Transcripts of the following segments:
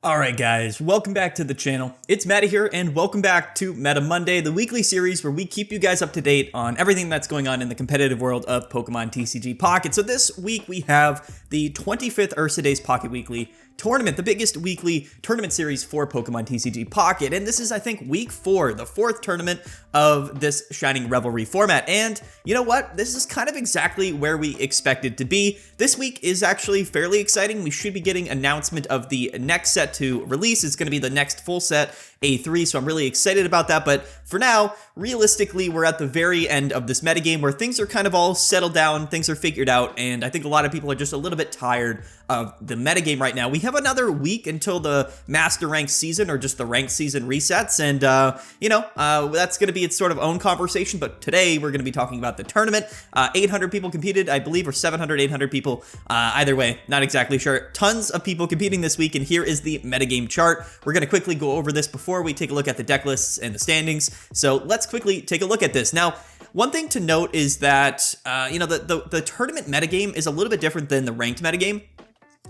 Alright guys, welcome back to the channel. It's Meta here, and welcome back to Meta Monday, the weekly series where we keep you guys up to date on everything that's going on in the competitive world of Pokemon TCG Pocket. So this week we have the 25th Ursa Days Pocket Weekly Tournament, the biggest weekly tournament series for Pokemon TCG Pocket. And this is, I think, week 4, the 4th tournament of this Shining Revelry format. And you know what? This is kind of exactly where we expected to be. This week is actually fairly exciting. We should be getting announcement of the next set to release. It's going to be the next full set, A3, so I'm really excited about that. But for now, realistically, we're at the very end of this metagame where things are kind of all settled down, things are figured out, and I think a lot of people are just a little bit tired of the metagame right now. We have another week until the Master Rank season, or just the ranked season resets, and that's going to be its sort of own conversation, but today we're going to be talking about the tournament. 800 people competed, I believe, or 700, 800 people. Either way, not exactly sure. Tons of people competing this week, and here is the metagame chart. We're going to quickly go over this before we take a look at the deck lists and the standings. So let's quickly take a look at this. Now, one thing to note is that, the tournament metagame is a little bit different than the ranked metagame.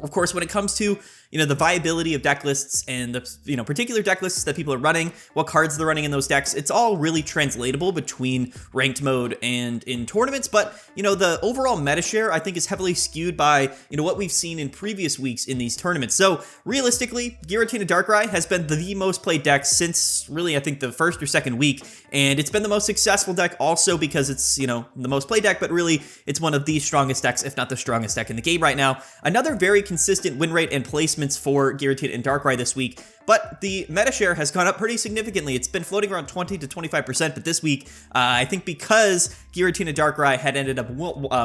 Of course, when it comes to, the viability of deck lists and the, particular deck lists that people are running, what cards they're running in those decks, it's all really translatable between ranked mode and in tournaments. But, the overall meta share, I think, is heavily skewed by, what we've seen in previous weeks in these tournaments. So realistically, Giratina Darkrai has been the most played deck since really, I think, the first or second week. And it's been the most successful deck also because it's, the most played deck, but really it's one of the strongest decks, if not the strongest deck in the game right now. Another very consistent win rate and placements for Giratina and Darkrai this week, but the meta share has gone up pretty significantly. It's been floating around 20 to 25%, but this week, I think because Giratina Darkrai had ended up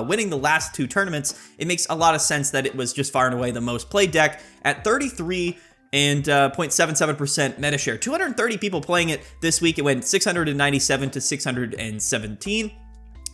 winning the last two tournaments, it makes a lot of sense that it was just far and away the most played deck at 33 and 0.77% meta share. 230 people playing it this week. It went 697 to 617.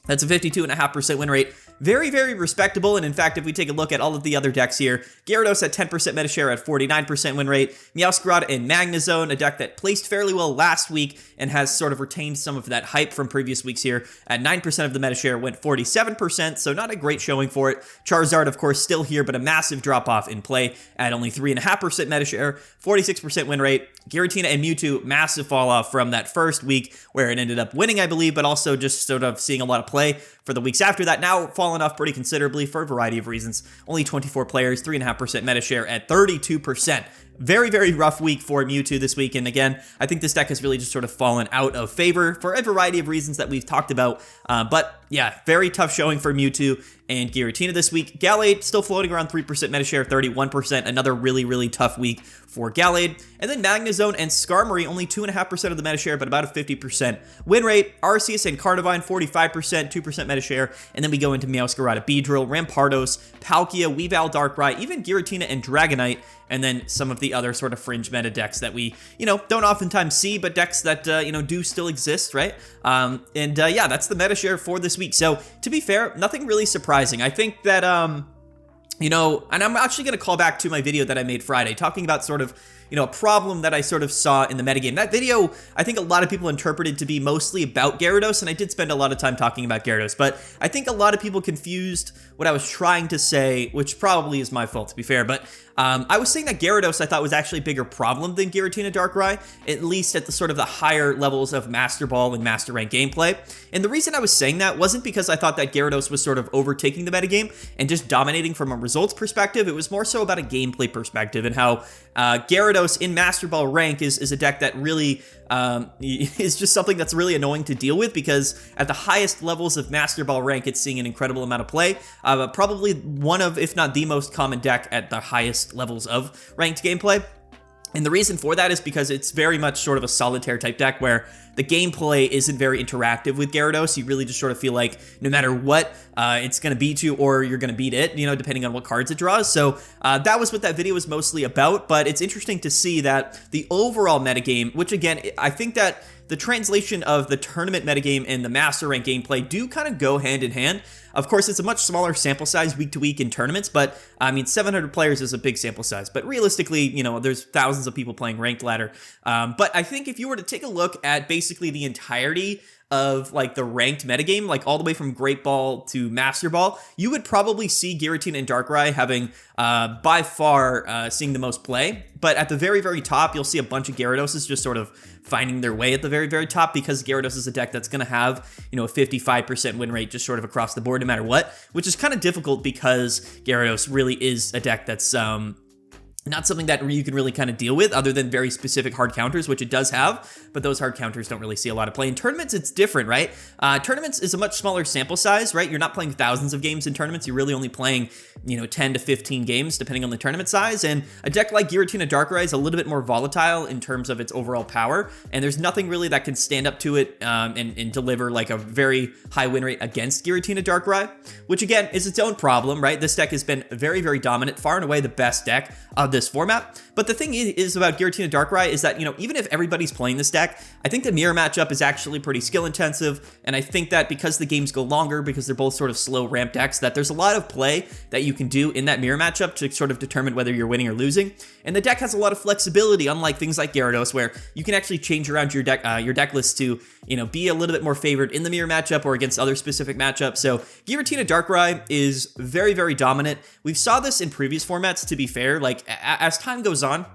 That's a 52.5% win rate. Very, very respectable, and in fact, if we take a look at all of the other decks here, Gyarados at 10% meta share at 49% win rate, Meowscarada and Magnezone, a deck that placed fairly well last week and has sort of retained some of that hype from previous weeks here, at 9% of the meta share, went 47%, so not a great showing for it. Charizard, of course, still here, but a massive drop-off in play at only 3.5% meta share, 46% win rate. Giratina and Mewtwo, massive fall-off from that first week where it ended up winning, I believe, but also just sort of seeing a lot of play for the weeks after that. Now fallen off pretty considerably for a variety of reasons. Only 24 players, 3.5% meta share at 32%. Very, very rough week for Mewtwo this week, and again, I think this deck has really just sort of fallen out of favor for a variety of reasons that we've talked about, but yeah, very tough showing for Mewtwo and Giratina this week. Gallade still floating around 3% meta share, 31%, another really, really tough week for Gallade. And then Magnezone and Skarmory, only 2.5% of the meta share, but about a 50% win rate. Arceus and Carnivine, 45%, 2% meta share, and then we go into Meowscarada, Beedrill, Rampardos, Palkia, Weavile, Darkrai, even Giratina and Dragonite, and then some of the other sort of fringe meta decks that we, don't oftentimes see, but decks that, do still exist, right? Yeah, that's the meta share for this week. So, to be fair, nothing really surprising. I think that, and I'm actually going to call back to my video that I made Friday, talking about sort of, a problem that I sort of saw in the metagame. That video, I think a lot of people interpreted to be mostly about Gyarados, and I did spend a lot of time talking about Gyarados, but I think a lot of people confused what I was trying to say, which probably is my fault, to be fair, but I was saying that Gyarados I thought was actually a bigger problem than Giratina Darkrai, at least at the sort of the higher levels of Master Ball and Master Rank gameplay. And the reason I was saying that wasn't because I thought that Gyarados was sort of overtaking the metagame and just dominating from a results perspective. It was more so about a gameplay perspective and how Gyarados in Master Ball rank is a deck that really is just something that's really annoying to deal with, because at the highest levels of Master Ball rank, it's seeing an incredible amount of play. Probably one of, if not the most common deck at the highest levels of ranked gameplay. And the reason for that is because it's very much sort of a solitaire type deck where the gameplay isn't very interactive with Gyarados. You really just sort of feel like no matter what, it's going to beat you or you're going to beat it, depending on what cards it draws. So that was what that video was mostly about, but it's interesting to see that the overall metagame, which again, I think that the translation of the tournament metagame and the Master Rank gameplay do kind of go hand in hand. Of course, it's a much smaller sample size week to week in tournaments, but I mean, 700 players is a big sample size. But realistically, you know, there's thousands of people playing ranked ladder. But I think if you were to take a look at basically the entirety of like the ranked metagame, like all the way from Great Ball to Master Ball, you would probably see Giratina and Darkrai having by far seeing the most play. But at the very, very top, you'll see a bunch of Gyaradoses just sort of finding their way at the very, very top, because Gyarados is a deck that's going to have, you know, a 55% win rate just sort of across the board no matter what, which is kind of difficult because Gyarados really is a deck that's not something that you can really kind of deal with other than very specific hard counters, which it does have, but those hard counters don't really see a lot of play. In tournaments, it's different, right? Tournaments is a much smaller sample size, right? You're not playing thousands of games in tournaments. You're really only playing, you know, 10 to 15 games, depending on the tournament size. And a deck like Giratina Darkrai is a little bit more volatile in terms of its overall power, and there's nothing really that can stand up to it and deliver like a very high win rate against Giratina Darkrai, which again is its own problem, right? This deck has been very, very dominant, far and away the best deck of this format. But the thing is about Giratina Darkrai is that, you know, even if everybody's playing this deck, I think the mirror matchup is actually pretty skill intensive, and I think that because the games go longer, because they're both sort of slow ramp decks, that there's a lot of play that you can do in that mirror matchup to sort of determine whether you're winning or losing. And the deck has a lot of flexibility, unlike things like Gyarados, where you can actually change around your deck list to, you know, be a little bit more favored in the mirror matchup or against other specific matchups. So Giratina Darkrai is very, very dominant. We've saw this in previous formats, to be fair. Like, as time goes on,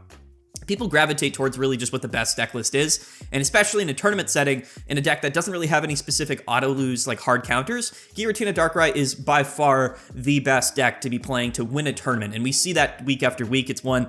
people gravitate towards really just what the best deck list is, and especially in a tournament setting, in a deck that doesn't really have any specific auto-lose like hard counters, Giratina Darkrai is by far the best deck to be playing to win a tournament, and we see that week after week. It's won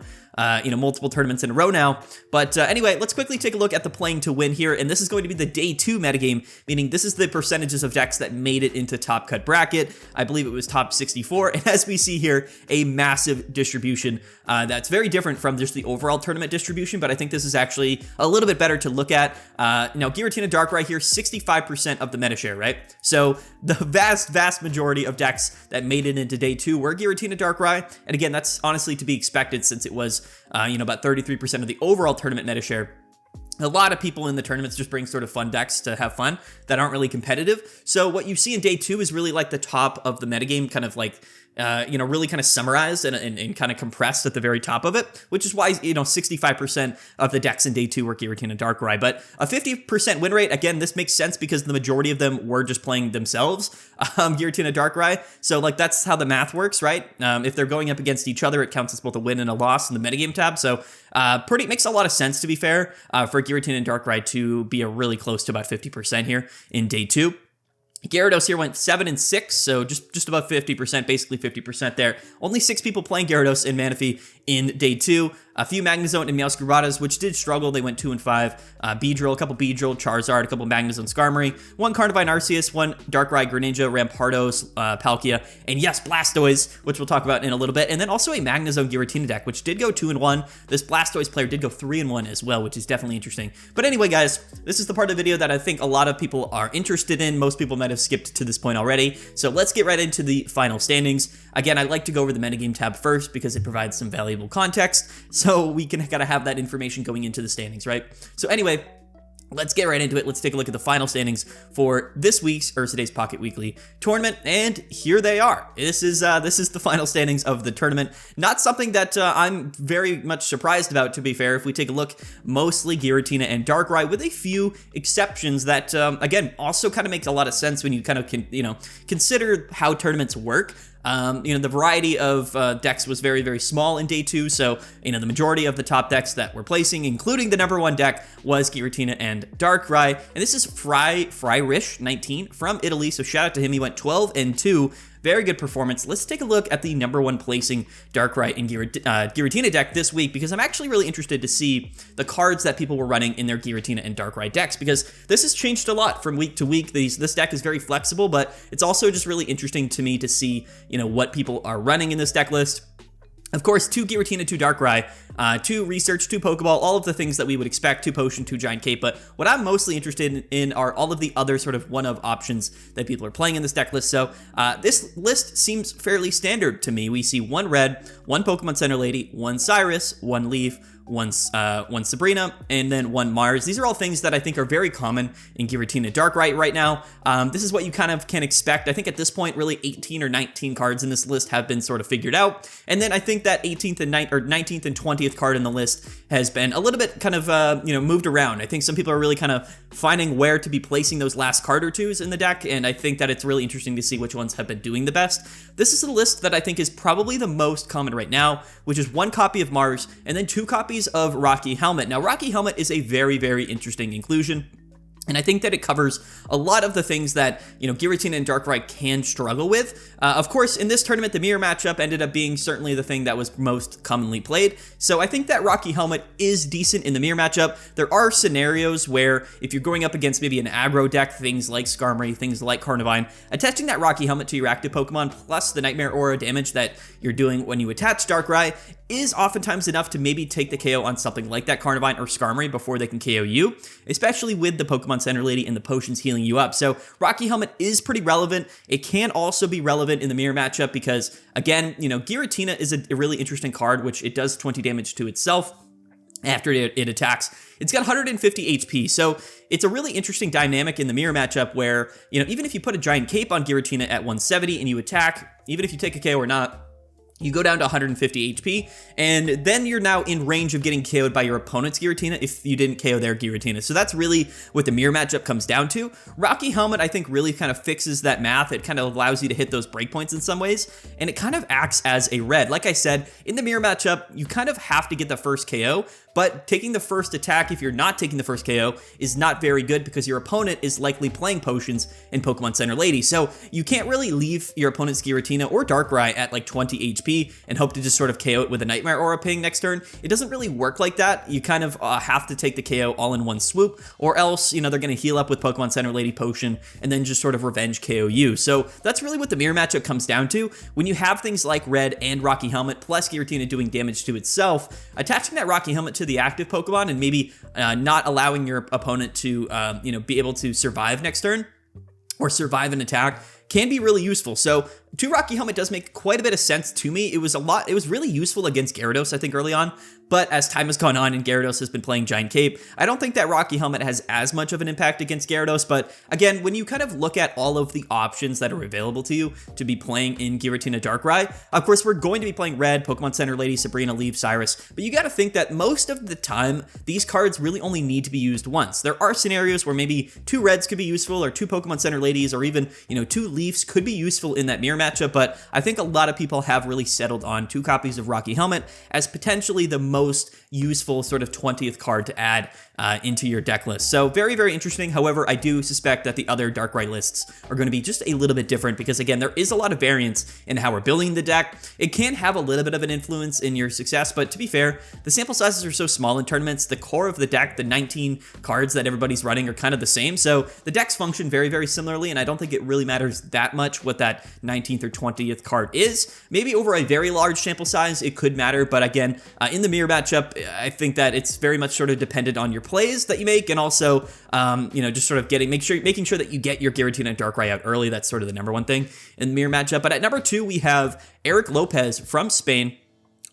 you know, multiple tournaments in a row now. But anyway, let's quickly take a look at the playing to win here, and this is going to be the day 2 metagame, meaning this is the percentages of decks that made it into top cut bracket. I believe it was top 64, and as we see here, a massive distribution that's very different from just the overall tournament distribution, but I think this is actually a little bit better to look at. Now, Giratina Darkrai here, 65% of the meta share, right? So the vast majority of decks that made it into day 2 were Giratina Darkrai, and again, that's honestly to be expected since it was you know, about 33% of the overall tournament meta share. A lot of people in the tournaments just bring sort of fun decks to have fun that aren't really competitive. So what you see in day 2 is really like the top of the metagame, kind of like, you know, really kind of summarized and kind of compressed at the very top of it, which is why, you know, 65% of the decks in day 2 were Giratina Darkrai. But a 50% win rate, again, this makes sense because the majority of them were just playing themselves, Giratina Darkrai. So, like, that's how the math works, right? If they're going up against each other, it counts as both a win and a loss in the metagame tab. So, makes a lot of sense, to be fair, for Giratina and Darkrai to be a really close to about 50% here in day 2. Gyarados here went 7 and 6, so just about 50%, basically 50% there. Only 6 people playing Gyarados and Manaphy in day 2. A few Magnezone and Meowscaradas, which did struggle. They went 2 and 5. Beedrill, a couple Beedrill, Charizard, a couple Magnezone Skarmory, 1 Carnivine Arceus, 1 Darkrai Greninja, Rampardos, Palkia, and yes, Blastoise, which we'll talk about in a little bit. And then also a Magnezone Giratina deck, which did go 2 and 1. This Blastoise player did go 3 and 1 as well, which is definitely interesting. But anyway, guys, this is the part of the video that I think a lot of people are interested in. Most people might have skipped to this point already. So let's get right into the final standings. Again, I like to go over the metagame tab first because it provides some valuable context. So we can gotta have that information going into the standings, right? So anyway, let's get right into it. Let's take a look at the final standings for this week's today's Pocket Weekly tournament, and here they are. This is the final standings of the tournament. Not something that I'm very much surprised about, to be fair. If we take a look, mostly Giratina and Darkrai, with a few exceptions that again also kind of makes a lot of sense when you kind of consider how tournaments work. The variety of decks was very, very small in day 2, so, the majority of the top decks that we're placing, including the number 1 deck, was Giratina and Darkrai. And this is Fryrish19 from Italy, so shout out to him. He went 12 and 2. Very good performance. Let's take a look at the number 1 placing Darkrai and Giratina deck this week, because I'm actually really interested to see the cards that people were running in their Giratina and Darkrai decks, because this has changed a lot from week to week. This deck is very flexible, but it's also just really interesting to me to see, what people are running in this deck list. Of course, 2 Giratina, 2 Darkrai, 2 Research, 2 Pokeball, all of the things that we would expect, 2 Potion, 2 Giant Cape, but what I'm mostly interested in are all of the other sort of one-of options that people are playing in this deck list. So this list seems fairly standard to me. We see 1 Red, 1 Pokemon Center Lady, 1 Cyrus, 1 Leaf, one Sabrina, and then one Mars. These are all things that I think are very common in Giratina Darkrai right now. This is what you kind of can expect. I think at this point, really 18 or 19 cards in this list have been sort of figured out. And then I think that 18th and 19th and 20th card in the list has been a little bit kind of, moved around. I think some people are really kind of finding where to be placing those last card or twos in the deck, and I think that it's really interesting to see which ones have been doing the best. This is a list that I think is probably the most common right now, which is 1 copy of Mars and then 2 copies of Rocky Helmet. Now, Rocky Helmet is a very, very interesting inclusion. And I think that it covers a lot of the things that, Giratina and Darkrai can struggle with. Of course, in this tournament, the mirror matchup ended up being certainly the thing that was most commonly played. So I think that Rocky Helmet is decent in the mirror matchup. There are scenarios where if you're going up against maybe an aggro deck, things like Skarmory, things like Carnivine, attaching that Rocky Helmet to your active Pokemon plus the Nightmare Aura damage that you're doing when you attach Darkrai is oftentimes enough to maybe take the KO on something like that Carnivine or Skarmory before they can KO you, especially with the Pokemon Center Lady and the potions healing you up. So Rocky Helmet is pretty relevant. It can also be relevant in the mirror matchup because, again, Giratina is a really interesting card, which it does 20 damage to itself after it attacks. It's got 150 HP, so it's a really interesting dynamic in the mirror matchup where, even if you put a giant cape on Giratina at 170 and you attack, even if you take a KO or not, you go down to 150 HP, and then you're now in range of getting KO'd by your opponent's Giratina if you didn't KO their Giratina. So that's really what the mirror matchup comes down to. Rocky Helmet, I think, really kind of fixes that math. It kind of allows you to hit those breakpoints in some ways, and it kind of acts as a red. Like I said, in the mirror matchup, you kind of have to get the first KO, but taking the first attack, if you're not taking the first KO, is not very good because your opponent is likely playing potions in Pokemon Center Lady. So you can't really leave your opponent's Giratina or Darkrai at like 20 HP and hope to just sort of KO it with a Nightmare Aura ping next turn. It doesn't really work like that. You kind of have to take the KO all in one swoop, or else, they're going to heal up with Pokemon Center Lady Potion and then just sort of revenge KO you. So that's really what the mirror matchup comes down to. When you have things like Red and Rocky Helmet plus Giratina doing damage to itself, attaching that Rocky Helmet to the active Pokemon and maybe not allowing your opponent to, be able to survive next turn or survive an attack can be really useful. So 2 Rocky Helmet does make quite a bit of sense to me. It was really useful against Gyarados, I think, early on, but as time has gone on and Gyarados has been playing Giant Cape, I don't think that Rocky Helmet has as much of an impact against Gyarados. But again, when you kind of look at all of the options that are available to you to be playing in Giratina Darkrai, of course, we're going to be playing Red, Pokemon Center Lady, Sabrina, Leaf, Cyrus, but you got to think that most of the time, these cards really only need to be used once. There are scenarios where maybe 2 Reds could be useful, or 2 Pokemon Center Ladies, or even, 2 Leafs could be useful in that mirror matchup, but I think a lot of people have really settled on 2 copies of Rocky Helmet as potentially the most useful sort of 20th card to add into your deck list. So very, very interesting. However, I do suspect that the other Darkrai lists are going to be just a little bit different because, again, there is a lot of variance in how we're building the deck. It can have a little bit of an influence in your success, but to be fair, the sample sizes are so small in tournaments. The core of the deck, the 19 cards that everybody's running, are kind of the same. So the decks function very, very similarly, and I don't think it really matters that much what that 19th or 20th card is. Maybe over a very large sample size, it could matter, but again, in the mirror matchup, I think that it's very much sort of dependent on your plays that you make, and also, just sort of making sure that you get your Giratina and Darkrai out early. That's sort of the number one thing in the mirror matchup. But at number 2, we have Eric Lopez from Spain,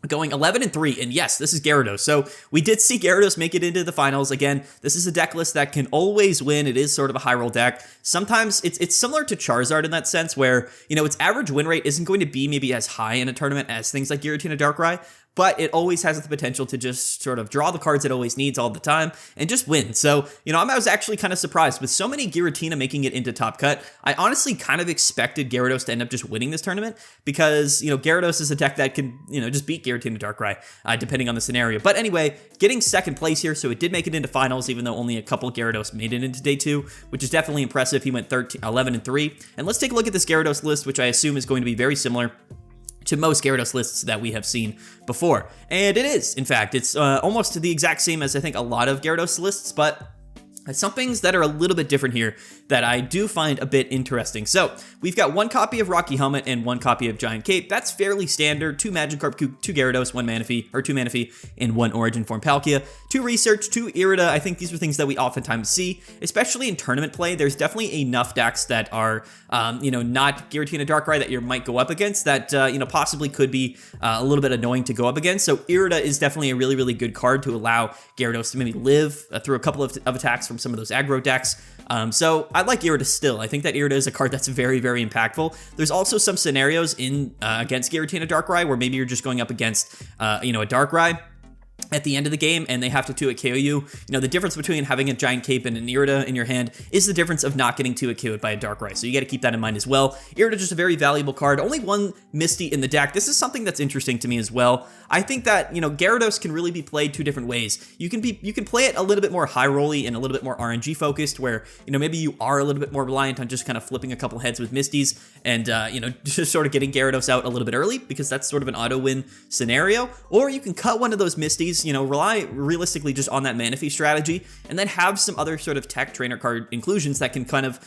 going 11-3, and yes, this is Gyarados. So we did see Gyarados make it into the finals. Again, this is a deck list that can always win. It is sort of a high roll deck. Sometimes it's similar to Charizard in that sense where, its average win rate isn't going to be maybe as high in a tournament as things like Giratina Darkrai, but it always has the potential to just sort of draw the cards it always needs all the time and just win. So, I was actually kind of surprised with so many Giratina making it into Top Cut. I honestly kind of expected Gyarados to end up just winning this tournament because, Gyarados is a deck that can, just beat Giratina Darkrai, depending on the scenario. But anyway, getting second place here, so it did make it into finals, even though only a couple Gyarados made it into day 2, which is definitely impressive. He went 11-3. And let's take a look at this Gyarados list, which I assume is going to be very similar to most Gyarados lists that we have seen before. And it is, in fact, it's almost the exact same as I think a lot of Gyarados lists, but some things that are a little bit different here that I do find a bit interesting. So we've got 1 copy of Rocky Helmet and 1 copy of Giant Cape. That's fairly standard. 2 Magikarp, 2 Gyarados, 1 Manaphy, or 2 Manaphy, and 1 Origin Form Palkia. 2 Research, 2 Irida. I think these are things that we oftentimes see, especially in tournament play. There's definitely enough decks that are, not Giratina Darkrai that you might go up against that, possibly could be a little bit annoying to go up against. So Irida is definitely a really, really good card to allow Gyarados to maybe live through a couple of attacks from some of those aggro decks. So I like Irida still. I think that Irida is a card that's very, very impactful. There's also some scenarios in against Giratina Darkrai where maybe you're just going up against, a Darkrai at the end of the game and they have to 2-hit KO you. The difference between having a Giant Cape and an Irida in your hand is the difference of not getting 2-hit KO'd by a Darkrai. So you got to keep that in mind as well. Irida just a very valuable card. Only 1 Misty in the deck. This is something that's interesting to me as well. I think that, Gyarados can really be played 2 different ways. You can play it a little bit more high rolly and a little bit more RNG focused where, maybe you are a little bit more reliant on just kind of flipping a couple heads with Misties and, just sort of getting Gyarados out a little bit early because that's sort of an auto win scenario. Or you can cut one of those Misties, rely realistically just on that Manaphy strategy and then have some other sort of tech trainer card inclusions that can kind of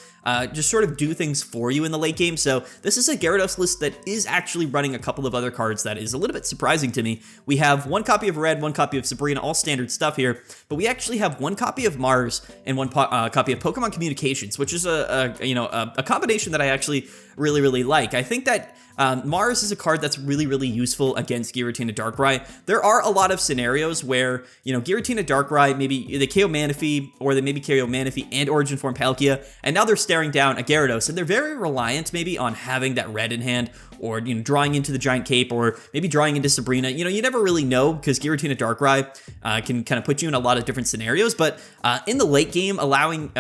just sort of do things for you in the late game. So this is a Gyarados list that is actually running a couple of other cards that is a little bit surprising to me. We have 1 copy of Red, 1 copy of Sabrina, all standard stuff here, but we actually have 1 copy of Mars and 1 copy of Pokemon Communications, which is a combination that I actually really, really like. I think that Mars is a card that's really, really useful against Giratina Darkrai. There are a lot of scenarios where, Giratina Darkrai, maybe they KO Manaphy, or they maybe KO Manaphy and Origin Form Palkia, and now they're staring down a Gyarados, and they're very reliant maybe on having that red in hand, or, drawing into the Giant Cape, or maybe drawing into Sabrina. You never really know, because Giratina Darkrai can kind of put you in a lot of different scenarios, but in the late game, allowing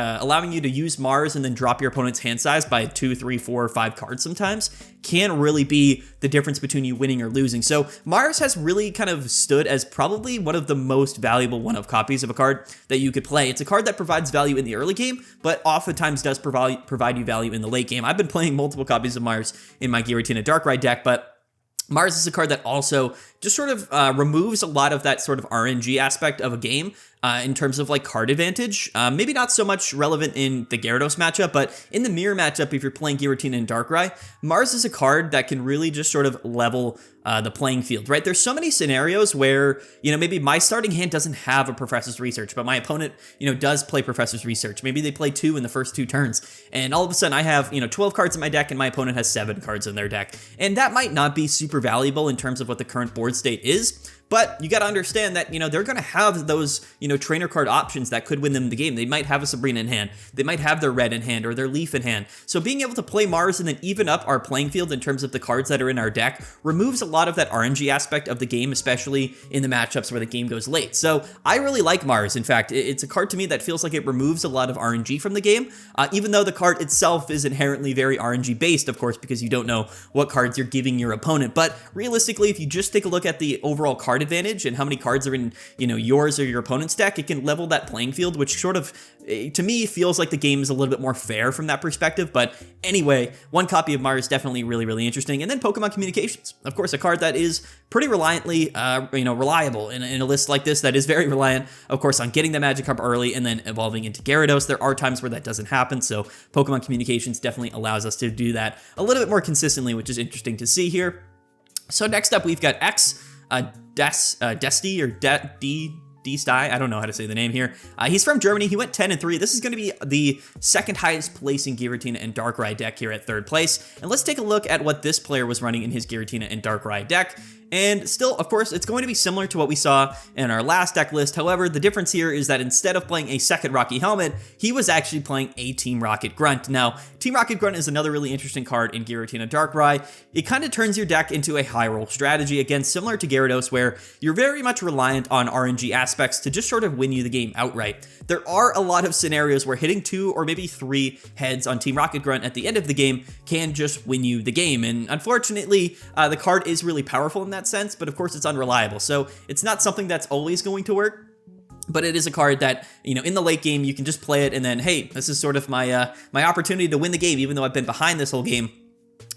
you to use Mars and then drop your opponent's hand size by 2, 3, 4, or 5 cards sometimes can really be the difference between you winning or losing. So Mars has really kind of stood as probably one of the most valuable one-of copies of a card that you could play. It's a card that provides value in the early game, but oftentimes does provide you value in the late game. I've been playing multiple copies of Mars in my Giratina Darkrai deck, but Mars is a card that also just sort of removes a lot of that sort of RNG aspect of a game in terms of like card advantage. Maybe not so much relevant in the Gyarados matchup, but in the mirror matchup, if you're playing Giratina and Darkrai, Mars is a card that can really just sort of level the playing field, right? There's so many scenarios where, maybe my starting hand doesn't have a Professor's Research, but my opponent, does play Professor's Research. Maybe they play 2 in the first 2 turns, and all of a sudden I have, 12 cards in my deck and my opponent has 7 cards in their deck. And that might not be super valuable in terms of what the current board state is, but you got to understand that, they're going to have those, trainer card options that could win them the game. They might have a Sabrina in hand. They might have their Red in hand or their Leaf in hand. So being able to play Mars and then even up our playing field in terms of the cards that are in our deck removes a lot of that RNG aspect of the game, especially in the matchups where the game goes late. So I really like Mars. In fact, it's a card to me that feels like it removes a lot of RNG from the game, even though the card itself is inherently very RNG based, of course, because you don't know what cards you're giving your opponent. But realistically, if you just take a look at the overall card advantage and how many cards are in, yours or your opponent's deck, it can level that playing field, which sort of, to me, feels like the game is a little bit more fair from that perspective. But anyway, 1 copy of Mars is definitely really, really interesting. And then Pokemon Communications, of course, a card that is pretty reliantly, reliable in a list like this that is very reliant, of course, on getting the Magikarp early and then evolving into Gyarados. There are times where that doesn't happen, so Pokemon Communications definitely allows us to do that a little bit more consistently, which is interesting to see here. So next up, we've got X, Desti, or D-Sty, I don't know how to say the name here. He's from Germany. He went 10-3. This is going to be the second highest placing Giratina and Darkrai deck here at 3rd place. And let's take a look at what this player was running in his Giratina and Darkrai deck. And still, of course, it's going to be similar to what we saw in our last deck list. However, the difference here is that instead of playing a second Rocky Helmet, he was actually playing a Team Rocket Grunt. Now, Team Rocket Grunt is another really interesting card in Giratina Darkrai. It kind of turns your deck into a high roll strategy, again, similar to Gyarados, where you're very much reliant on RNG aspects to just sort of win you the game outright. There are a lot of scenarios where hitting 2 or maybe 3 heads on Team Rocket Grunt at the end of the game can just win you the game. And unfortunately, the card is really powerful in that sense, but of course it's unreliable. So it's not something that's always going to work. But it is a card that, in the late game, you can just play it and then, hey, this is sort of my opportunity to win the game, even though I've been behind this whole game.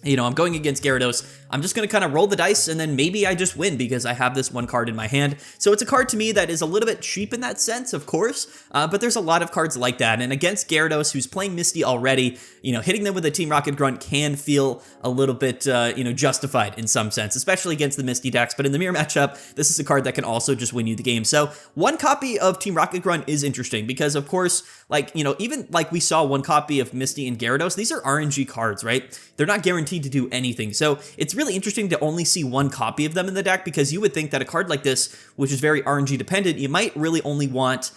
I'm going against Gyarados, I'm just going to kind of roll the dice and then maybe I just win because I have this one card in my hand. So it's a card to me that is a little bit cheap in that sense, of course, but there's a lot of cards like that. And against Gyarados, who's playing Misty already, hitting them with a Team Rocket Grunt can feel a little bit, justified in some sense, especially against the Misty decks. But in the mirror matchup, this is a card that can also just win you the game. So one copy of Team Rocket Grunt is interesting because, of course, even like we saw one copy of Misty and Gyarados, these are RNG cards, right? They're not guaranteed to do anything. So it's really interesting to only see one copy of them in the deck because you would think that a card like this, which is very RNG dependent, you might really only want,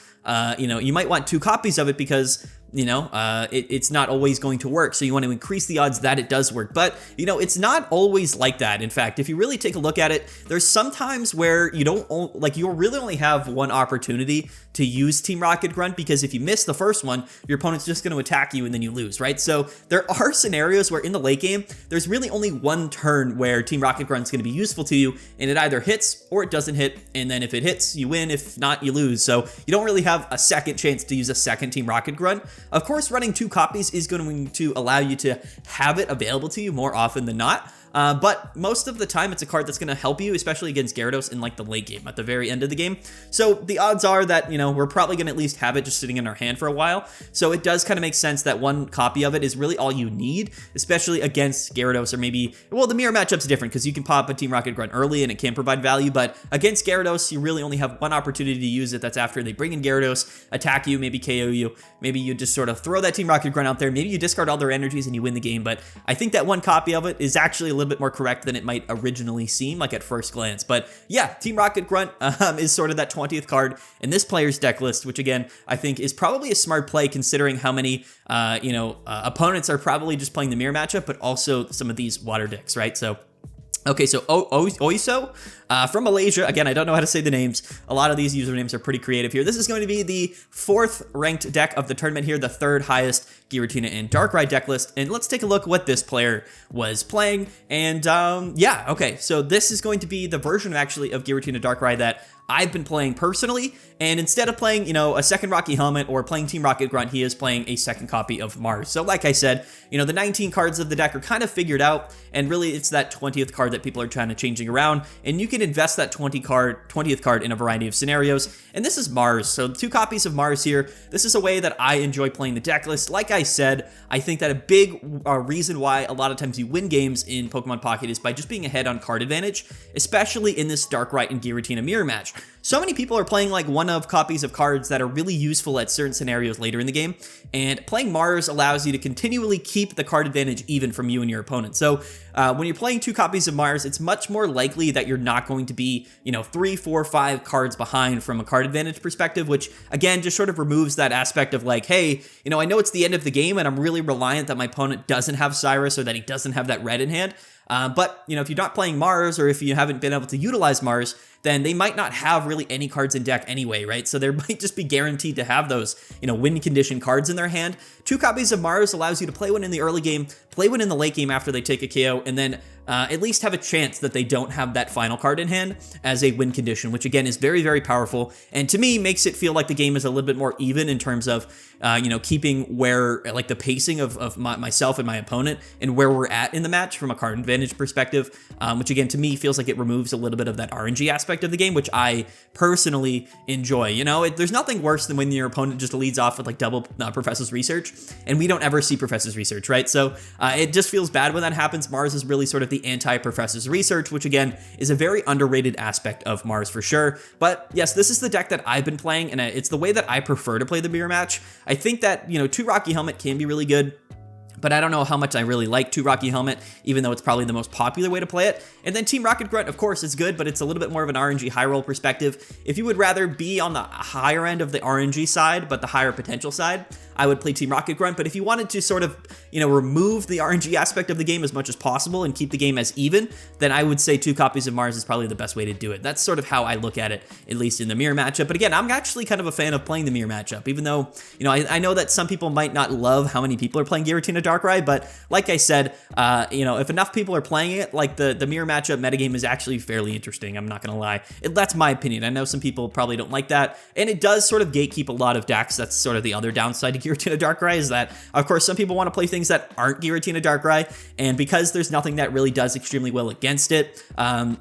you might want 2 copies of it because it's not always going to work. So you want to increase the odds that it does work. But, it's not always like that. In fact, if you really take a look at it, there's sometimes where you really only have one opportunity to use Team Rocket Grunt because if you miss the first one, your opponent's just going to attack you and then you lose, right? So there are scenarios where in the late game, there's really only one turn where Team Rocket Grunt's going to be useful to you and it either hits or it doesn't hit. And then if it hits, you win. If not, you lose. So you don't really have a second chance to use a second Team Rocket Grunt. Of course, running 2 copies is going to allow you to have it available to you more often than not. But most of the time, it's a card that's going to help you, especially against Gyarados in the late game, at the very end of the game. So the odds are that, we're probably going to at least have it just sitting in our hand for a while. So it does kind of make sense that one copy of it is really all you need, especially against Gyarados or maybe, well, the mirror matchup's different because you can pop a Team Rocket Grunt early and it can provide value. But against Gyarados, you really only have one opportunity to use it. That's after they bring in Gyarados, attack you, maybe KO you. Maybe you just sort of throw that Team Rocket Grunt out there. Maybe you discard all their energies and you win the game. But I think that one copy of it is actually a little bit more correct than it might originally seem like at first glance. But yeah, Team Rocket Grunt is sort of that 20th card in this player's deck list, which again, I think is probably a smart play considering how many, opponents are probably just playing the mirror matchup, but also some of these water decks, right? So okay, so Oiso from Malaysia. Again, I don't know how to say the names. A lot of these usernames are pretty creative here. This is going to be the 4th ranked deck of the tournament here, the 3rd highest Giratina and Darkrai deck list. And let's take a look what this player was playing. And yeah, okay, so this is going to be the version actually of Giratina Darkrai that I've been playing personally, and instead of playing, a second Rocky Helmet or playing Team Rocket Grunt, he is playing a second copy of Mars. So like I said, the 19 cards of the deck are kind of figured out, and really it's that 20th card that people are trying to changing around, and you can invest that 20th card in a variety of scenarios, and this is Mars. So 2 copies of Mars here. This is a way that I enjoy playing the deck list. Like I said, I think that a big reason why a lot of times you win games in Pokemon Pocket is by just being ahead on card advantage, especially in this Darkrai and Giratina mirror match. So many people are playing one-of copies of cards that are really useful at certain scenarios later in the game, and playing Mars allows you to continually keep the card advantage even from you and your opponent. So when you're playing 2 copies of Mars, it's much more likely that you're not going to be, 3, 4, 5 cards behind from a card advantage perspective, which again just sort of removes that aspect of hey, I know it's the end of the game and I'm really reliant that my opponent doesn't have Cyrus or that he doesn't have that red in hand. But, if you're not playing Mars or if you haven't been able to utilize Mars, then they might not have really any cards in deck anyway, right? So they might just be guaranteed to have those, win condition cards in their hand. 2 copies of Mars allows you to play one in the early game, play one in the late game after they take a KO, and then at least have a chance that they don't have that final card in hand as a win condition, which again is very, very powerful. And to me, makes it feel like the game is a little bit more even in terms of, keeping where, the pacing of myself and my opponent and where we're at in the match from a card advantage perspective, which again, to me, feels like it removes a little bit of that RNG aspect of the game, which I personally enjoy. There's nothing worse than when your opponent just leads off with double Professor's Research, and we don't ever see Professor's Research, right? So it just feels bad when that happens. Mars is really sort of the anti-Professor's Research, which again is a very underrated aspect of Mars for sure. But yes, this is the deck that I've been playing, and it's the way that I prefer to play the mirror match. I think that, 2 Rocky Helmet can be really good, but I don't know how much I really like 2 Rocky Helmet, even though it's probably the most popular way to play it. And then Team Rocket Grunt, of course, is good, but it's a little bit more of an RNG high roll perspective. If you would rather be on the higher end of the RNG side, but the higher potential side, I would play Team Rocket Grunt. But if you wanted to sort of, remove the RNG aspect of the game as much as possible and keep the game as even, then I would say 2 copies of Mars is probably the best way to do it. That's sort of how I look at it, at least in the mirror matchup. But again, I'm actually kind of a fan of playing the mirror matchup, even though, I know that some people might not love how many people are playing Giratina Darkrai, but like I said, if enough people are playing it, the mirror matchup metagame is actually fairly interesting. I'm not going to lie. That's my opinion. I know some people probably don't like that, and it does sort of gatekeep a lot of decks. That's sort of the other downside to Giratina Darkrai is that, of course, some people want to play things that aren't Giratina Darkrai, and because there's nothing that really does extremely well against it,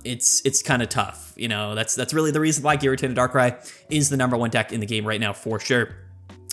it's kind of tough. You know, that's really the reason why Giratina Darkrai is the #1 deck in the game right now for sure.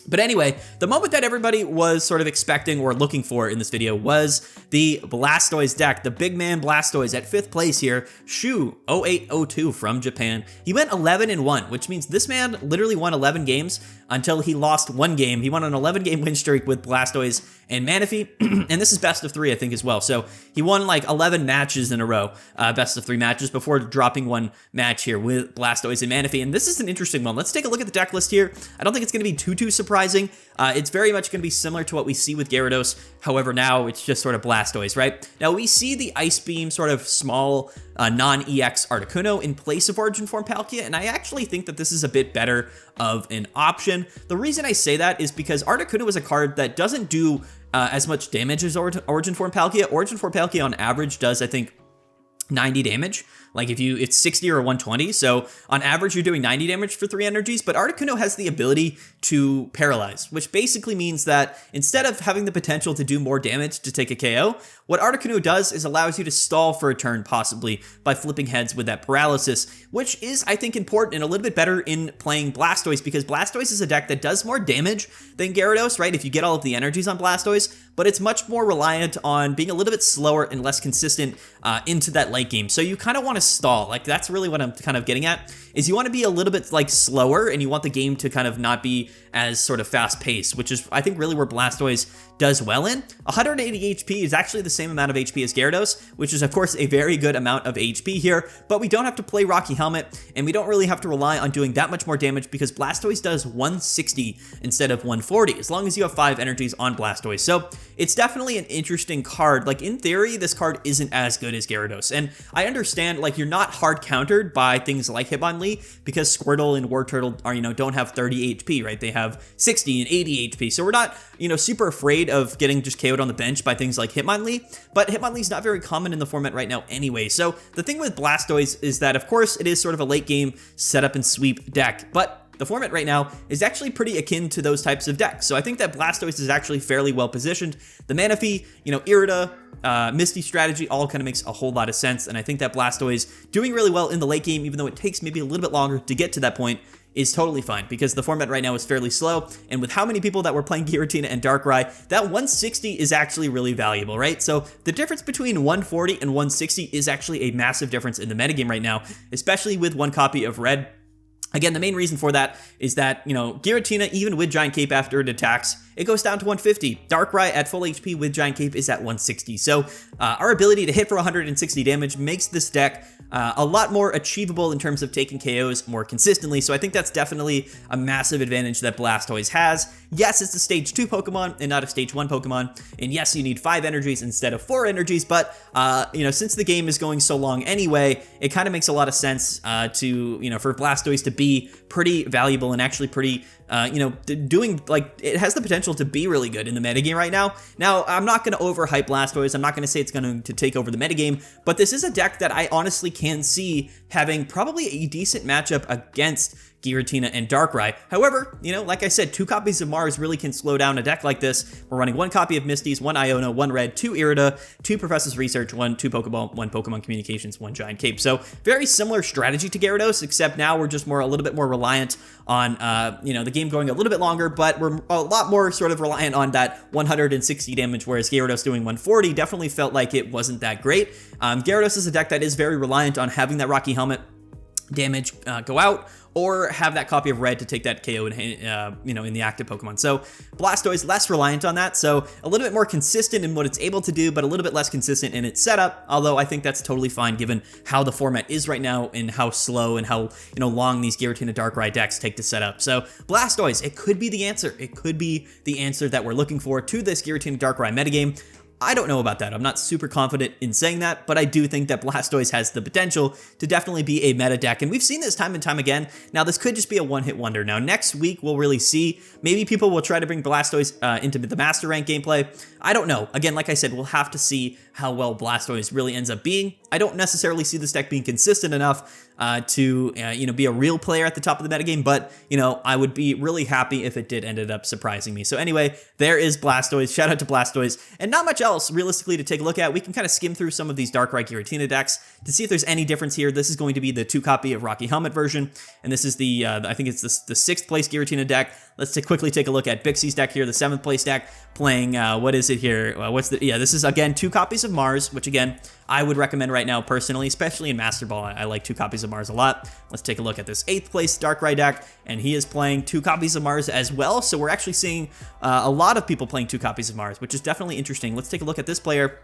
But anyway, the moment that everybody was sort of expecting or looking for in this video was the Blastoise deck. The big man Blastoise at 5th place here, Shu0802 from Japan. He went 11-1, which means this man literally won 11 games until he lost 1 game. He won an 11-game win streak with Blastoise and Manaphy, and this is best of 3, I think, as well. So he won like 11 matches in a row, best of 3 matches, before dropping 1 match here with Blastoise and Manaphy. And this is an interesting one. Let's take a look at the deck list here. I don't think it's going to be too surprising. It's very much going to be similar to what we see with Gyarados. However, now it's just sort of Blastoise, right? Now we see the Ice Beam sort of small non-EX Articuno in place of Origin Form Palkia, and I actually think that this is a bit better of an option. The reason I say that is because Articuno is a card that doesn't do as much damage as Origin Form Palkia. Origin Form Palkia on average does, I think, 90 damage. Like if it's 60 or 120, so on average you're doing 90 damage for 3 energies, but Articuno has the ability to paralyze, which basically means that instead of having the potential to do more damage to take a KO, what Articuno does is allows you to stall for a turn, possibly by flipping heads with that paralysis, which is, I think, important and a little bit better in playing Blastoise, because Blastoise is a deck that does more damage than Gyarados, right? If you get all of the energies on Blastoise, but it's much more reliant on being a little bit slower and less consistent into that late game. So you kind of want to stall. Like that's really what I'm kind of getting at, is you want to be a little bit like slower, and you want the game to kind of not be as sort of fast paced, which is, I think, really where Blastoise does well in. 180 HP is actually the same amount of HP as Gyarados, which is of course a very good amount of HP here, but we don't have to play Rocky Helmet, and we don't really have to rely on doing that much more damage because Blastoise does 160 instead of 140, as long as you have 5 energies on Blastoise. So it's definitely an interesting card. Like in theory, this card isn't as good as Gyarados, and I understand like you're not hard countered by things like Hitmonlee because Squirtle and Wartortle are, don't have 30 HP, right? They have 60 and 80 HP, so we're not, super afraid of getting just KO'd on the bench by things like Hitmonlee, but Hitmonlee's not very common in the format right now anyway. So the thing with Blastoise is that, of course, it is sort of a late game setup and sweep deck, but the format right now is actually pretty akin to those types of decks. So I think that Blastoise is actually fairly well positioned. The Manaphy, Irida, Misty strategy all kind of makes a whole lot of sense. And I think that Blastoise doing really well in the late game, even though it takes maybe a little bit longer to get to that point, is totally fine because the format right now is fairly slow. And with how many people that were playing Giratina and Darkrai, that 160 is actually really valuable, right? So the difference between 140 and 160 is actually a massive difference in the metagame right now, especially with 1 copy of Red. Again, the main reason for that is that, Giratina, even with Giant Cape after it attacks, it goes down to 150. Darkrai at full HP with Giant Cape is at 160. So our ability to hit for 160 damage makes this deck a lot more achievable in terms of taking KOs more consistently. So I think that's definitely a massive advantage that Blastoise has. Yes, it's a stage 2 Pokemon and not a stage 1 Pokemon. And yes, you need 5 energies instead of 4 energies. But, since the game is going so long anyway, it kind of makes a lot of sense for Blastoise to be pretty valuable and actually pretty, doing, like, it has the potential to be really good in the metagame right now. Now, I'm not going to overhype Blastoise. I'm not going to say it's going to take over the metagame, but this is a deck that I honestly can see having probably a decent matchup against Giratina and Darkrai. However, like I said, 2 copies of Mars really can slow down a deck like this. We're running 1 copy of Misty's, 1 Iono, 1 Red, 2 Irida, 2 Professor's Research, 2 Pokeball, 1 Pokemon Communications, 1 Giant Cape. So very similar strategy to Gyarados, except now we're just a little bit more reliant on, the game going a little bit longer, but we're a lot more sort of reliant on that 160 damage, whereas Gyarados doing 140 definitely felt like it wasn't that great. Gyarados is a deck that is very reliant on having that Rocky Helmet damage go out, or have that copy of Red to take that KO in the active Pokemon. So Blastoise less reliant on that, so a little bit more consistent in what it's able to do, but a little bit less consistent in its setup, although I think that's totally fine given how the format is right now and how slow and how long these Giratina Darkrai decks take to set up. So Blastoise, it could be the answer. It could be the answer that we're looking for to this Giratina Darkrai metagame. I don't know about that. I'm not super confident in saying that, but I do think that Blastoise has the potential to definitely be a meta deck, and we've seen this time and time again. Now, this could just be a one-hit wonder. Now, next week, we'll really see. Maybe people will try to bring Blastoise into the Master Rank gameplay. I don't know. Again, like I said, we'll have to see how well Blastoise really ends up being. I don't necessarily see this deck being consistent enough to be a real player at the top of the metagame, but I would be really happy if it did ended up surprising me. So anyway, there is Blastoise. Shout out to Blastoise, and not much else realistically to take a look at. We can kind of skim through some of these Darkrai Giratina decks to see if there's any difference here. This is going to be the 2-copy of Rocky Helmet version, and this is the I think it's the 6th place Giratina deck. Let's quickly take a look at Bixie's deck here, the 7th place deck, playing what is it here? This is again 2 copies of Mars, which again I would recommend right now personally, especially in Master Ball. I like 2 copies of Mars a lot. Let's take a look at this 8th place Darkrai deck, and he is playing 2 copies of Mars as well. So we're actually seeing a lot of people playing 2 copies of Mars, which is definitely interesting. Let's take a look at this player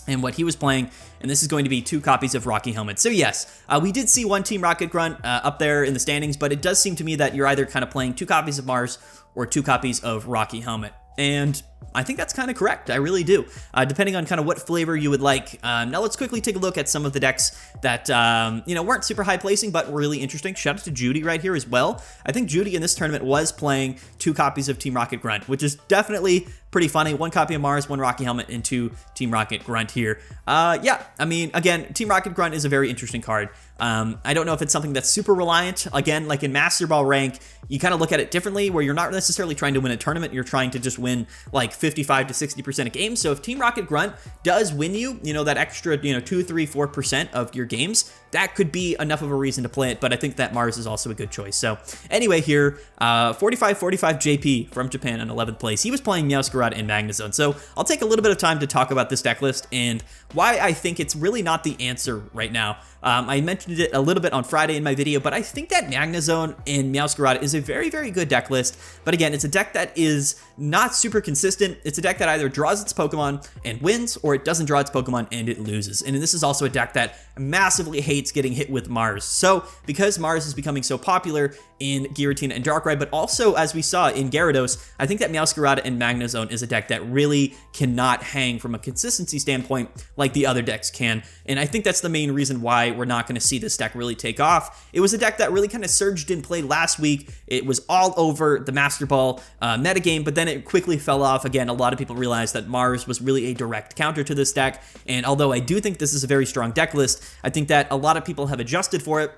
and what he was playing, and this is going to be 2 copies of Rocky Helmet. So yes, we did see one Team Rocket Grunt up there in the standings, but it does seem to me that you're either kind of playing 2 copies of Mars or 2 copies of Rocky Helmet. And I think that's kind of correct. I really do, depending on kind of what flavor you would like. Now let's quickly take a look at some of the decks that weren't super high placing, but really interesting. Shout out to Judy right here as well. I think Judy in this tournament was playing 2 copies of Team Rocket Grunt, which is definitely pretty funny. 1 copy of Mars, 1 Rocky Helmet, and 2 Team Rocket Grunt here. Yeah, I mean, again, Team Rocket Grunt is a very interesting card. I don't know if it's something that's super reliant. Again, like in Master Ball rank, you kind of look at it differently, where you're not necessarily trying to win a tournament. You're trying to just win like 55 to 60% of games. So if Team Rocket Grunt does win you, that extra, 2, 3, 4% of your games, that could be enough of a reason to play it. But I think that Mars is also a good choice. So anyway, here, 4545 JP from Japan in 11th place. He was playing Meowscarada and Magnezone. So I'll take a little bit of time to talk about this deck list and why I think it's really not the answer right now. I mentioned it a little bit on Friday in my video, but I think that Magnezone and Meowscarada is a very, very good deck list. But again, it's a deck that is not super consistent. It's a deck that either draws its Pokemon and wins, or it doesn't draw its Pokemon and it loses. And this is also a deck that massively hates getting hit with Mars. So because Mars is becoming so popular in Giratina and Darkrai, but also as we saw in Gyarados, I think that Meowscarada and Magnezone is a deck that really cannot hang from a consistency standpoint like the other decks can. And I think that's the main reason why we're not going to see this deck really take off. It was a deck that really kind of surged in play last week. It was all over the Master Ball metagame, but then it quickly fell off. Again, a lot of people realized that Mars was really a direct counter to this deck. And although I do think this is a very strong deck list, I think that a lot of people have adjusted for it.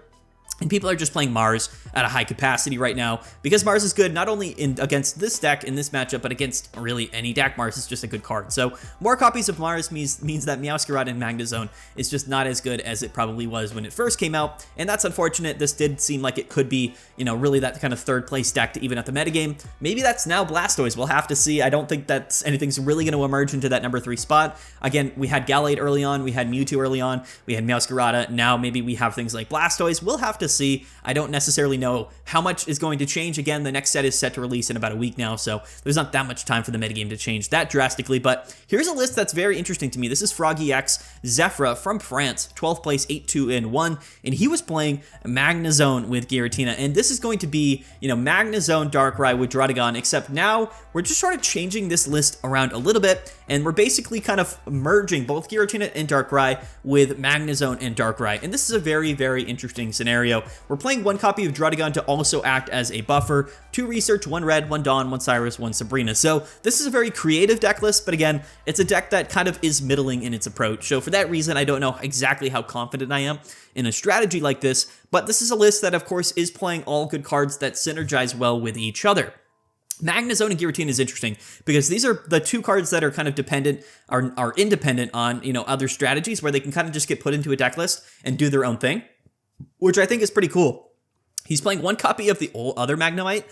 And people are just playing Mars at a high capacity right now because Mars is good not only against this deck in this matchup, but against really any deck. Mars is just a good card. So more copies of Mars means that Meowscarada and Magnezone is just not as good as it probably was when it first came out. And that's unfortunate. This did seem like it could be, really that kind of 3rd place deck to even at the metagame. Maybe that's now Blastoise. We'll have to see. I don't think that anything's really going to emerge into that number 3 spot. Again, we had Gallade early on. We had Mewtwo early on. We had Meowscarada. Now maybe we have things like Blastoise. We'll have to see. I don't necessarily know how much is going to change. Again, the next set is set to release in about a week now, so there's not that much time for the metagame to change that drastically. But here's a list that's very interesting to me. This is Froggy X Zephyra from France, 12th place, 8-2-1, and he was playing Magnezone with Giratina. And this is going to be, Magnezone Darkrai with Draudigon, except now we're just sort of changing this list around a little bit, and we're basically kind of merging both Giratina and Darkrai with Magnezone and Darkrai. And this is a very, very interesting scenario. We're playing 1 copy of Draudigon to also act as a buffer, 2 Research, 1 Red, 1 Dawn, 1 Cyrus, 1 Sabrina. So this is a very creative deck list, but again, it's a deck that kind of is middling in its approach. So for that reason, I don't know exactly how confident I am in a strategy like this, but this is a list that of course is playing all good cards that synergize well with each other. Magnezone and Giratina is interesting because these are the 2 cards that are kind of are independent on, other strategies where they can kind of just get put into a deck list and do their own thing, which I think is pretty cool. He's playing 1 copy of the other Magnemite,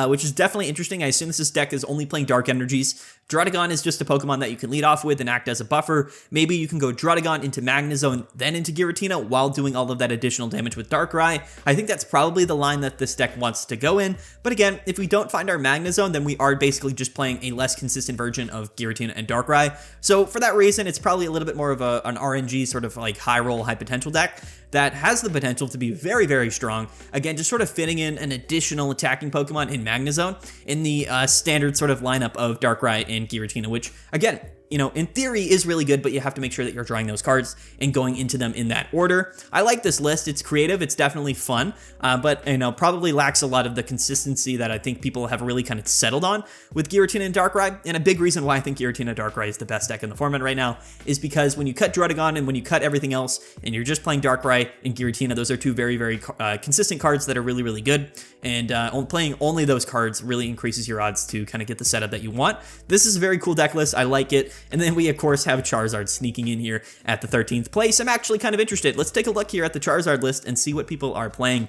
which is definitely interesting. I assume this deck is only playing Dark Energies. Draudigon is just a Pokemon that you can lead off with and act as a buffer. Maybe you can go Draudigon into Magnezone, then into Giratina while doing all of that additional damage with Darkrai. I think that's probably the line that this deck wants to go in. But again, if we don't find our Magnezone, then we are basically just playing a less consistent version of Giratina and Darkrai. So for that reason, it's probably a little bit more of an RNG sort of like high roll, high potential deck that has the potential to be very, very strong. Again, just sort of fitting in an additional attacking Pokemon in Magnezone in the standard sort of lineup of Darkrai and Giratina, which, again, you know, in theory is really good, but you have to make sure that you're drawing those cards and going into them in that order. I like this list. It's creative. It's definitely fun, but, you know, probably lacks a lot of the consistency that I think people have really kind of settled on with Giratina and Darkrai. And a big reason why I think Giratina Darkrai is the best deck in the format right now is because when you cut Druddigon and when you cut everything else and you're just playing Darkrai and Giratina, those are two very, very consistent cards that are really, really good. And playing only those cards really increases your odds to kind of get the setup that you want. This is a very cool deck list. I like it. And then we, of course, have Charizard sneaking in here at the 13th place. I'm actually kind of interested. Let's take a look here at the Charizard list and see what people are playing.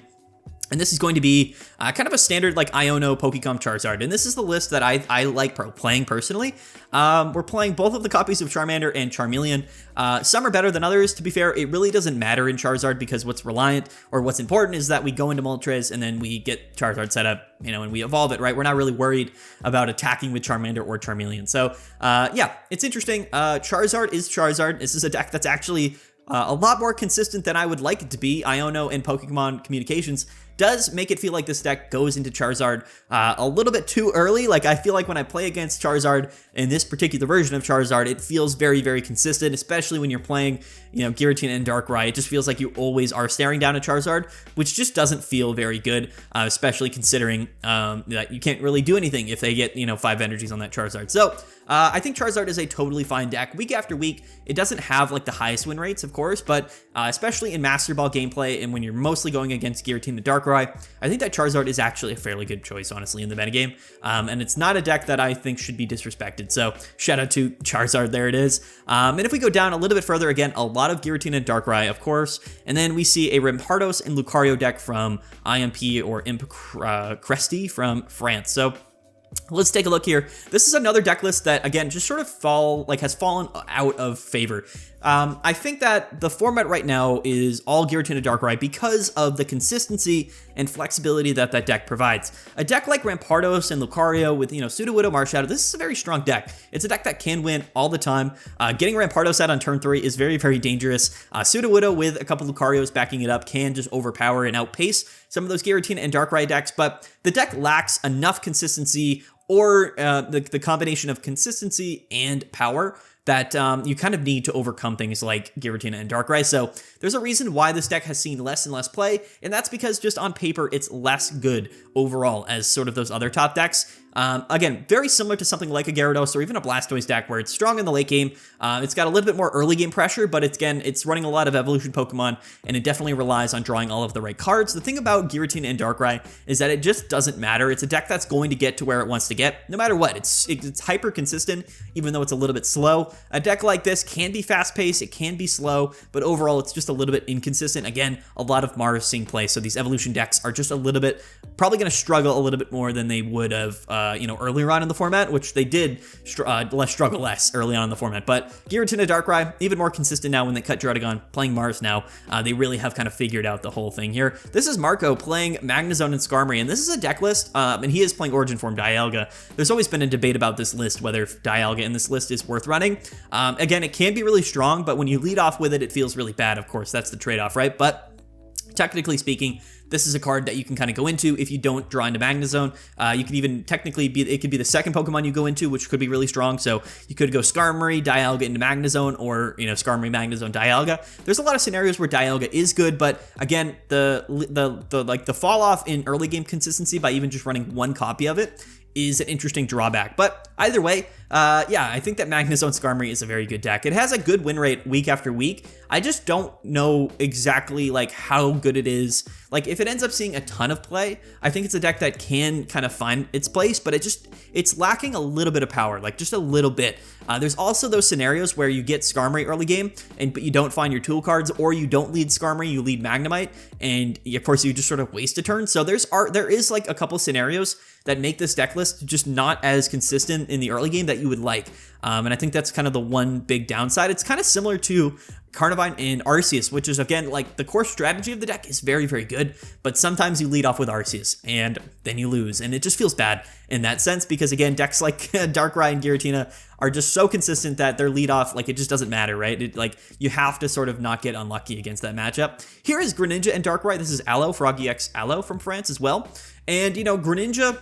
And this is going to be kind of a standard like Iono Pokecom Charizard. And this is the list that I like playing personally. We're playing both of the copies of Charmander and Charmeleon. Some are better than others. To be fair, it really doesn't matter in Charizard because what's reliant or what's important is that we go into Moltres and then we get Charizard set up, you know, and we evolve it, right? We're not really worried about attacking with Charmander or Charmeleon. So yeah, it's interesting. Charizard is Charizard. This is a deck that's actually a lot more consistent than I would like it to be. Iono and Pokemon Communications does make it feel like this deck goes into Charizard a little bit too early. Like, I feel like when I play against Charizard in this particular version of Charizard, it feels very, very consistent, especially when you're playing, you know, Giratina and Darkrai. It just feels like you always are staring down at Charizard, which just doesn't feel very good, especially considering that you can't really do anything if they get, you know, 5 energies on that Charizard. So I think Charizard is a totally fine deck. Week after week, it doesn't have like the highest win rates, of course, but especially in Master Ball gameplay and when you're mostly going against Giratina and Darkrai, I think that Charizard is actually a fairly good choice, honestly, in the metagame. And it's not a deck that I think should be disrespected. So shout out to Charizard, there it is. And if we go down a little bit further, again, a lot of Giratina and Darkrai, of course. And then we see a Rampardos and Lucario deck from IMP or Imp Cresty from France. So let's take a look here. This is another deck list that, again, just sort of has fallen out of favor. I think that the format right now is all Giratina Darkrai because of the consistency and flexibility that that deck provides. A deck like Rampardos and Lucario with, you know, Sudowoodo, Marshadow, this is a very strong deck. It's a deck that can win all the time. Getting Rampardos out on turn 3 is very, very dangerous. Sudowoodo with a couple Lucarios backing it up can just overpower and outpace some of those Giratina and Darkrai decks, but the deck lacks enough consistency or the combination of consistency and power that you kind of need to overcome things like Giratina and Darkrai. So there's a reason why this deck has seen less and less play, and that's because just on paper, it's less good overall as sort of those other top decks. Again, very similar to something like a Gyarados or even a Blastoise deck where it's strong in the late game. It's got a little bit more early game pressure, but it's running a lot of evolution Pokemon, and it definitely relies on drawing all of the right cards. The thing about Giratina and Darkrai is that it just doesn't matter. It's a deck that's going to get to where it wants to get, no matter what. It's hyper consistent, even though it's a little bit slow. A deck like this can be fast paced, it can be slow, but overall it's just a little bit inconsistent. Again, a lot of Mars seeing play, so these evolution decks are just a little bit, probably going to struggle a little bit more than they would have earlier on in the format, which they did struggle less early on in the format. But Giratina Darkrai, even more consistent now when they cut Druddigon, playing Mars now. They really have kind of figured out the whole thing here. This is Marco playing Magnezone and Skarmory, and this is a deck list, and he is playing Origin Form Dialga. There's always been a debate about this list, whether Dialga in this list is worth running. Again, it can be really strong, but when you lead off with it, it feels really bad. Of course, that's the trade-off, right? But technically speaking, this is a card that you can kind of go into if you don't draw into Magnezone. You could even technically it could be the second Pokemon you go into, which could be really strong. So you could go Skarmory, Dialga into Magnezone, or, you know, Skarmory, Magnezone, Dialga. There's a lot of scenarios where Dialga is good, but again, the fall off in early game consistency by even just running one copy of it is an interesting drawback. But either way, yeah, I think that Magnezone Skarmory is a very good deck. It has a good win rate week after week. I just don't know exactly like how good it is. Like, if it ends up seeing a ton of play, I think it's a deck that can kind of find its place, but it's lacking a little bit of power, like just a little bit. There's also those scenarios where you get Skarmory early game, but you don't find your tool cards, or you don't lead Skarmory, you lead Magnemite, and of course you just sort of waste a turn. So there is like a couple scenarios that make this deck list just not as consistent in the early game that you would like. And I think that's kind of the one big downside. It's kind of similar to Carnivine and Arceus, which is, again, like the core strategy of the deck is very, very good, but sometimes you lead off with Arceus and then you lose, and it just feels bad in that sense because, again, decks like Darkrai and Giratina are just so consistent that their lead off, like, it just doesn't matter, right? You have to sort of not get unlucky against that matchup. Here is Greninja and Darkrai. This is Allo, Froggy X Allo from France as well. And, you know, Greninja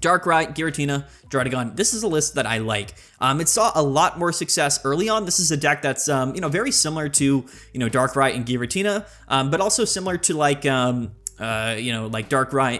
Darkrai, Giratina, Druddigon. This is a list that I like. It saw a lot more success early on. This is a deck that's, very similar to, Darkrai and Giratina, but also similar to like Darkrai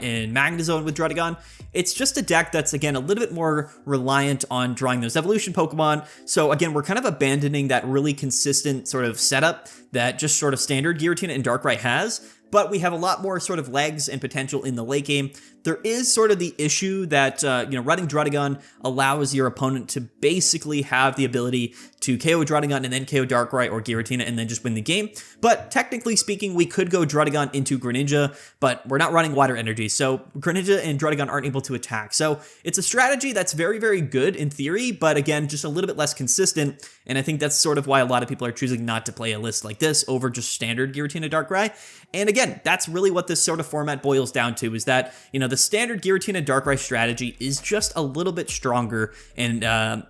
and Magnezone with Druddigon. It's just a deck that's, again, a little bit more reliant on drawing those evolution Pokemon. So again, we're kind of abandoning that really consistent sort of setup that just sort of standard Giratina and Darkrai has. But we have a lot more sort of legs and potential in the late game. There is sort of the issue that, running Druddigon allows your opponent to basically have the ability to KO Druddigon and then KO Darkrai or Giratina and then just win the game. But technically speaking, we could go Druddigon into Greninja, but we're not running Water Energy, so Greninja and Druddigon aren't able to attack. So it's a strategy that's very, very good in theory, but again, just a little bit less consistent. And I think that's sort of why a lot of people are choosing not to play a list like this over just standard Giratina Darkrai. And again, that's really what this sort of format boils down to, is that, the standard Giratina Darkrai strategy is just a little bit stronger and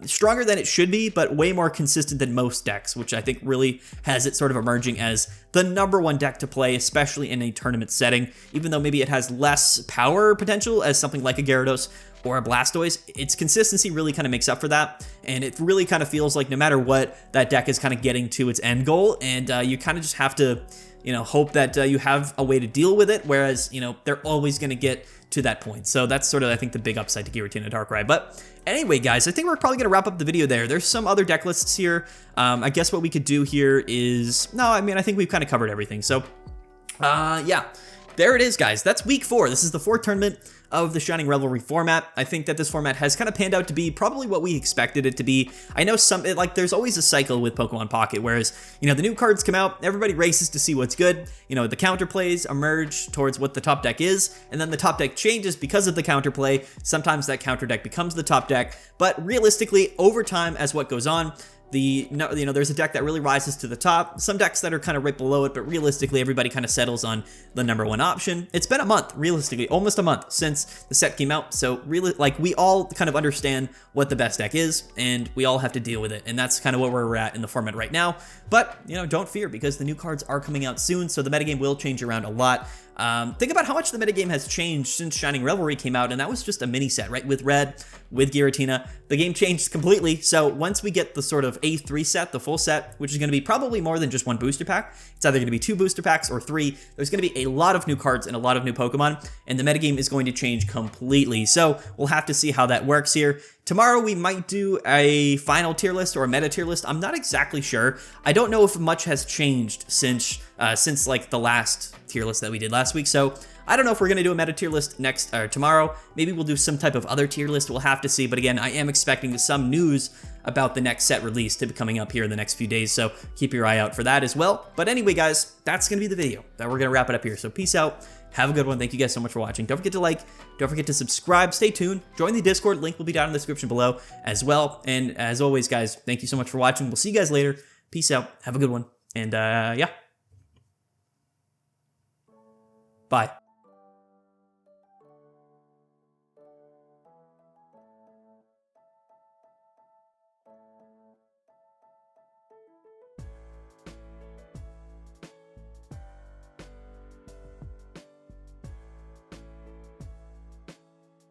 stronger than it should be, but way more consistent than most decks, which I think really has it sort of emerging as the #1 deck to play, especially in a tournament setting. Even though maybe it has less power potential as something like a Gyarados or a Blastoise, its consistency really kind of makes up for that. And it really kind of feels like no matter what, that deck is kind of getting to its end goal, and you kind of just have to hope that you have a way to deal with it, whereas, they're always going to get to that point. So that's sort of, I think, the big upside to Giratina Darkrai. But anyway, guys, I think we're probably going to wrap up the video there. There's some other deck lists here. I guess what we could do here is, I think we've kind of covered everything. So, yeah, there it is, guys. That's week 4. This is the 4th tournament of the Shining Revelry format. I think that this format has kind of panned out to be probably what we expected it to be. I know there's always a cycle with Pokemon Pocket, whereas, the new cards come out, everybody races to see what's good. The counterplays emerge towards what the top deck is, and then the top deck changes because of the counterplay. Sometimes that counter deck becomes the top deck, but realistically, over time, as what goes on, there's a deck that really rises to the top, some decks that are kind of right below it, but realistically, everybody kind of settles on the #1 option. It's been a month, realistically, almost a month since the set came out, so really, we all kind of understand what the best deck is, and we all have to deal with it, and that's kind of where we're at in the format right now. But, don't fear, because the new cards are coming out soon, so the metagame will change around a lot. Think about how much the metagame has changed since Shining Revelry came out, and that was just a mini set, right? With Red, with Giratina, the game changed completely. So once we get the sort of A3 set, the full set, which is going to be probably more than just 1 booster pack, it's either going to be 2 booster packs or 3. There's going to be a lot of new cards and a lot of new Pokemon, and the metagame is going to change completely. So we'll have to see how that works here. Tomorrow we might do a final tier list or a meta tier list. I'm not exactly sure. I don't know if much has changed since like the last tier list that we did last week. So I don't know if we're going to do a meta tier list tomorrow. Maybe we'll do some type of other tier list. We'll have to see. But again, I am expecting some news about the next set release to be coming up here in the next few days. So keep your eye out for that as well. But anyway, guys, that's going to be the video that we're going to wrap it up here. So peace out. Have a good one. Thank you guys so much for watching. Don't forget to like, don't forget to subscribe, stay tuned, join the Discord, link will be down in the description below as well. And as always, guys, thank you so much for watching. We'll see you guys later. Peace out. Have a good one. And yeah. Bye.